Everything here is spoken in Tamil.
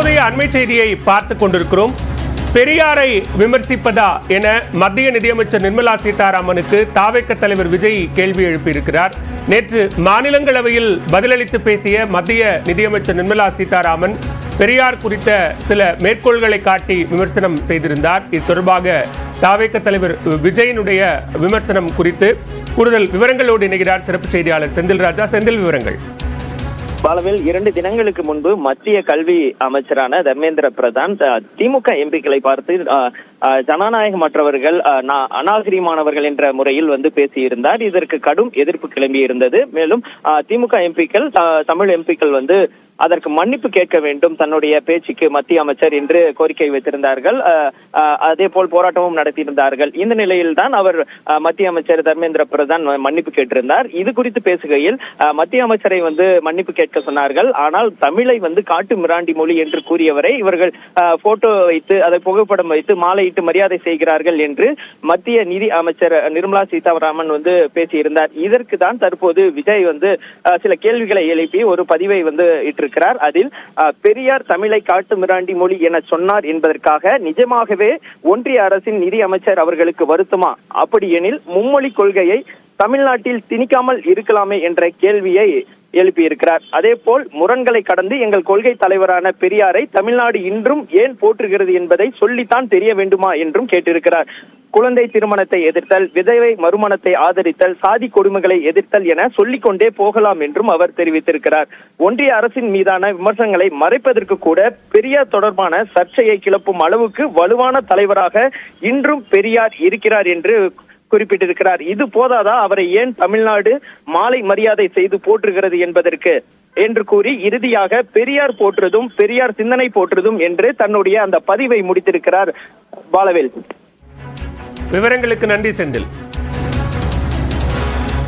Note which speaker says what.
Speaker 1: தற்போதைய அண்மை செய்தியை பார்த்துக் கொண்டிருக்கிறோம். பெரியாரை விமர்சிப்பதா என மத்திய நிதியமைச்சர் நிர்மலா சீதாராமனுக்கு தாவேக தலைவர் விஜய் கேள்வி எழுப்பியிருக்கிறார். நேற்று மாநிலங்களவையில் பதிலளித்து பேசிய மத்திய நிதியமைச்சர் நிர்மலா சீதாராமன் பெரியார் குறித்த சில மேற்கோள்களை காட்டி விமர்சனம் செய்திருந்தார். இது தொடர்பாக தாவேக தலைவர் விஜயனுடைய விமர்சனம் குறித்து கூடுதல் விவரங்களோடு இணைகிறார் சிறப்பு செய்தியாளர் செந்தில் ராஜா. செந்தில், விவரங்கள்.
Speaker 2: பாலவில் 2 தினங்களுக்கு முன்பு மத்திய கல்வி அமைச்சரான தர்மேந்திர பிரதான் திமுக எம்பிக்களை பார்த்து ஜனநாயகமற்றவர்கள், அநாகரிகமானவர்கள் என்ற முறையில் பேசியிருந்தார். இதற்கு கடும் எதிர்ப்பு கிளம்பி இருந்தது. மேலும் திமுக எம்பிக்கள், தமிழ் எம்பிக்கள் அதற்கு மன்னிப்பு கேட்க வேண்டும் தன்னுடைய பேச்சுக்கு மத்திய அமைச்சர் என்று கோரிக்கை வைத்திருந்தார்கள். அதே போல் போராட்டமும் நடத்தியிருந்தார்கள். இந்த நிலையில் தான் அவர் மத்திய அமைச்சர் தர்மேந்திர பிரதான் மன்னிப்பு கேட்டிருந்தார். இது குறித்து பேசுகையில் மத்திய அமைச்சரை மன்னிப்பு கேட்க சொன்னார்கள். ஆனால் தமிழை காட்டு மிராண்டி மொழி என்று கூறியவரை இவர்கள் போட்டோ வைத்து அதை புகைப்படம் வைத்து மாலையிட்டு மரியாதை செய்கிறார்கள் என்று மத்திய நிதி அமைச்சர் நிர்மலா சீதாராமன் பேசியிருந்தார். இதற்கு தான் தற்போது விஜய் சில கேள்விகளை எழுப்பி ஒரு பதிவை இருக்கிறார். அதில் பெரியார் தமிழை காட்டு மிராண்டி மொழி என சொன்னார் என்பதற்காக நிஜமாகவே ஒன்றிய அரசின் நிதி அமைச்சர் அவர்களுக்கு வருத்தமா? அப்படி எனில் மும்மொழி கொள்கையை தமிழ்நாட்டில் திணிக்காமல் இருக்கலாமே என்ற கேள்வியை எழுப்பியிருக்கிறார். அதே போல் முரண்களை கடந்து எங்கள் கொள்கை தலைவரான பெரியாரை தமிழ்நாடு இன்றும் ஏன் போற்றுகிறது என்பதை சொல்லித்தான் தெரிய வேண்டுமா என்றும் கேட்டிருக்கிறார். குழந்தை திருமணத்தை எதிர்த்தல், விதவை மறுமணத்தை ஆதரித்தல், சாதி கொடுமைகளை எதிர்த்தல் என சொல்லிக்கொண்டே போகலாம் என்றும் அவர் தெரிவித்திருக்கிறார். ஒன்றிய அரசின் மீதான விமர்சனங்களை மறைப்பதற்கு கூட பெரியார் தொடர்பான சர்ச்சையை கிளப்பும் அளவுக்கு வலுவான தலைவராக இன்றும் பெரியார் இருக்கிறார் என்று குறிப்பிட்டிருக்கிறார். இது போதாதா அவரை ஏன் தமிழ்நாடு மாலை மரியாதை செய்து போற்றுகிறது என்பதற்கு என்று கூறி இறுதியாக பெரியார் போற்றுதும் பெரியார் சிந்தனை போற்றுதும் என்று தன்னுடைய அந்த பதிவை முடித்திருக்கிறார். பாலவேல்,
Speaker 1: விவரங்களுக்கு நன்றி செந்தில்.